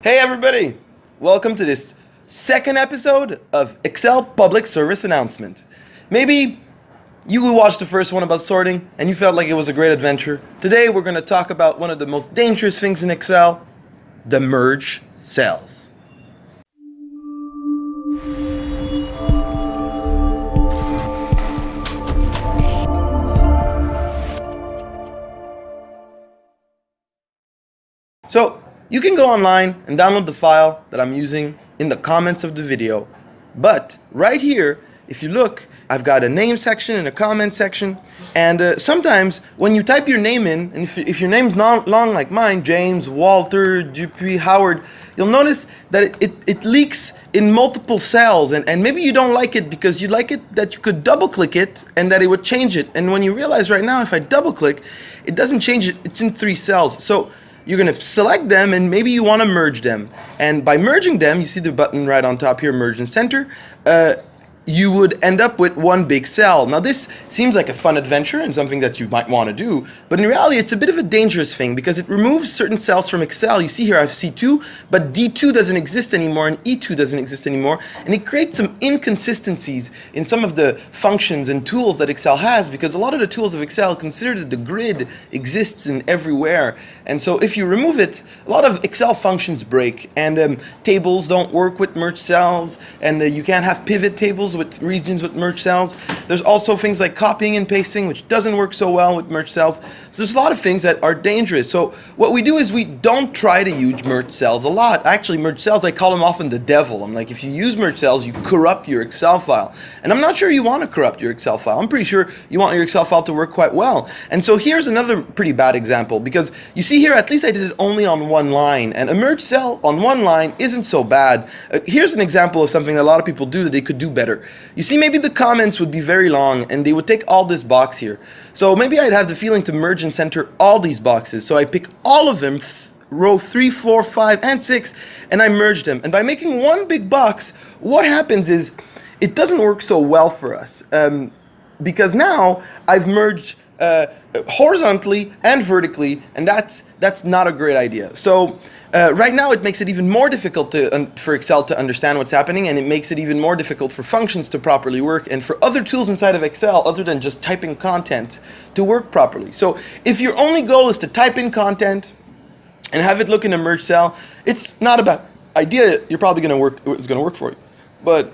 Hey everybody! Welcome to this second episode of Excel Public Service Announcement. Maybe you watched the first one about sorting and you felt like it was a great adventure. Today we're going to talk about one of the most dangerous things in Excel, the merge cells. So you can go online and download the file that I'm using in the comments of the video. But right here, if you look, I've got a name section and a comment section. And sometimes when you type your name in, and if your name's not long like mine, James, Walter, Dupuis, Howard, you'll notice that it leaks in multiple cells. And maybe you don't like it because you like it that you could double click it and that it would change it. And when you realize right now, if I double click, it doesn't change it. It's in 3 cells. So you're going to select them and maybe you want to merge them. And by merging them, you see the button right on top here, merge and center, you would end up with one big cell. Now this seems like a fun adventure and something that you might want to do, but in reality it's a bit of a dangerous thing because it removes certain cells from Excel. You see here I have C2, but D2 doesn't exist anymore and E2 doesn't exist anymore, and it creates some inconsistencies in some of the functions and tools that Excel has, because a lot of the tools of Excel consider that the grid exists in everywhere, and so if you remove it, a lot of Excel functions break, and tables don't work with merged cells, and you can't have pivot tables with regions with merged cells. There's also things like copying and pasting, which doesn't work so well with merged cells. So there's a lot of things that are dangerous. So what we do is we don't try to use merged cells a lot. Actually, merged cells, I call them often the devil. I'm like, if you use merged cells, you corrupt your Excel file. And I'm not sure you want to corrupt your Excel file. I'm pretty sure you want your Excel file to work quite well. And so here's another pretty bad example, because you see here, at least I did it only on one line. And a merged cell on one line isn't so bad. Here's an example of something that a lot of people do that they could do better. You see, maybe the comments would be very long and they would take all this box here. So maybe I'd have the feeling to merge and center all these boxes. So I pick all of them, row 3, 4, 5, and 6, and I merge them. And by making one big box, what happens is it doesn't work so well for us, because now I've merged horizontally and vertically, and that's not a great idea. So right now it makes it even more difficult for Excel to understand what's happening, and it makes it even more difficult for functions to properly work and for other tools inside of Excel other than just typing content to work properly. So if your only goal is to type in content and have it look in a merged cell, it's not a bad idea. You're probably going to work. It's going to work for you, but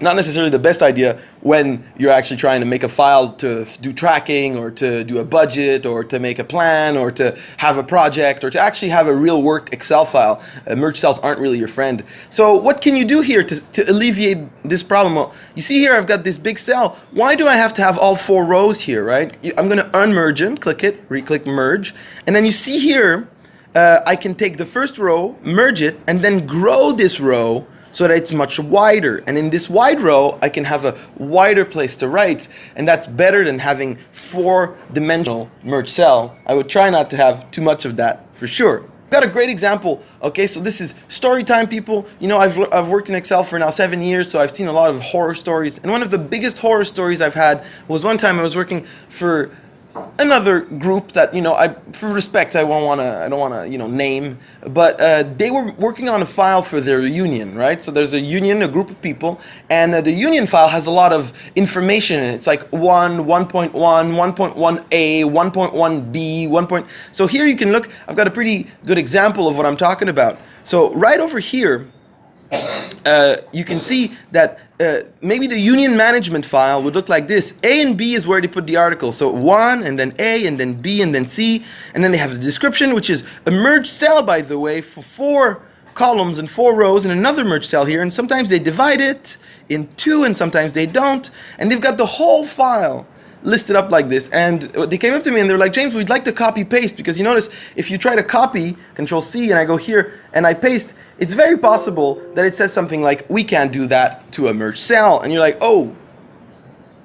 not necessarily the best idea when you're actually trying to make a file to do tracking or to do a budget or to make a plan or to have a project or to actually have a real work Excel file. Merged cells aren't really your friend. So what can you do here to alleviate this problem? Well, you see here I've got this big cell. Why do I have to have all 4 rows here, right? I'm going to unmerge them, click it, re-click merge, and then you see here I can take the first row, merge it, and then grow this row so that it's much wider. And in this wide row, I can have a wider place to write, and that's better than having 4-dimensional merged cell. I would try not to have too much of that, for sure. Got a great example. Okay, so this is story time, people. You know, I've worked in Excel for now 7 years, so I've seen a lot of horror stories. And one of the biggest horror stories I've had was one time I was working for another group that, you know, for respect, I don't want to, you know, name, but they were working on a file for their union, right? So there's a union, a group of people, and the union file has a lot of information in it. It's like 1.1, 1.1a, 1.1b, 1. So here you can look. I've got a pretty good example of what I'm talking about. So right over here, you can see that maybe the union management file would look like this. A and B is where they put the article. So 1, and then A, and then B, and then C. And then they have the description, which is a merged cell, by the way, for 4 columns and 4 rows, and another merged cell here. And sometimes they divide it in 2, and sometimes they don't. And they've got the whole file listed up like this. And they came up to me and they're like, James, we'd like to copy paste, because you notice if you try to copy, Control C, and I go here and I paste, it's very possible that it says something like, we can't do that to a merged cell. And you're like, oh,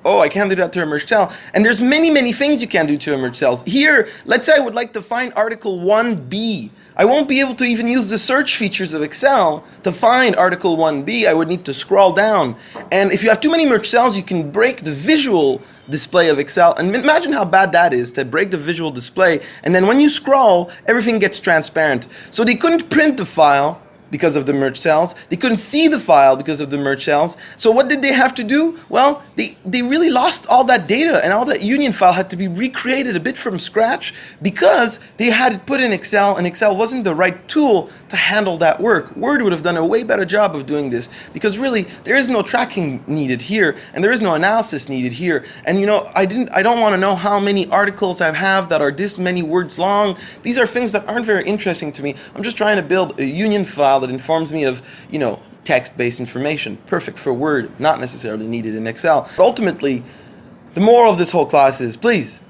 I can't do that to a merged cell. And there's many things you can do to a merged cell. Here, let's say I would like to find article 1b. I won't be able to even use the search features of Excel to find article 1b. I would need to scroll down. And if you have too many merged cells, you can break the visual display of Excel. And imagine how bad that is to break the visual display, and then when you scroll, everything gets transparent. So they couldn't print the file because of the merge cells. They couldn't see the file because of the merge cells. So what did they have to do? Well, they really lost all that data, and all that union file had to be recreated a bit from scratch because they had it put in Excel, and Excel wasn't the right tool to handle that work. Word would have done a way better job of doing this, because really there is no tracking needed here, and there is no analysis needed here. And you know, I don't want to know how many articles I have that are this many words long. These are things that aren't very interesting to me. I'm just trying to build a union file that informs me of, you know, text-based information, perfect for Word, not necessarily needed in Excel. But ultimately, the moral of this whole class is, please,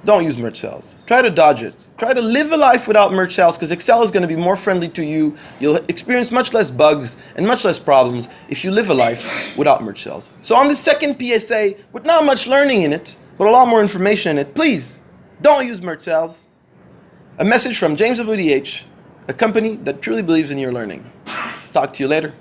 don't use merge cells. Try to dodge it. Try to live a life without merge cells, because Excel is going to be more friendly to you. You'll experience much less bugs and much less problems if you live a life without merge cells. So on the second PSA, with not much learning in it, but a lot more information in it, please, don't use merge cells. A message from James WDH, a company that truly believes in your learning. Talk to you later.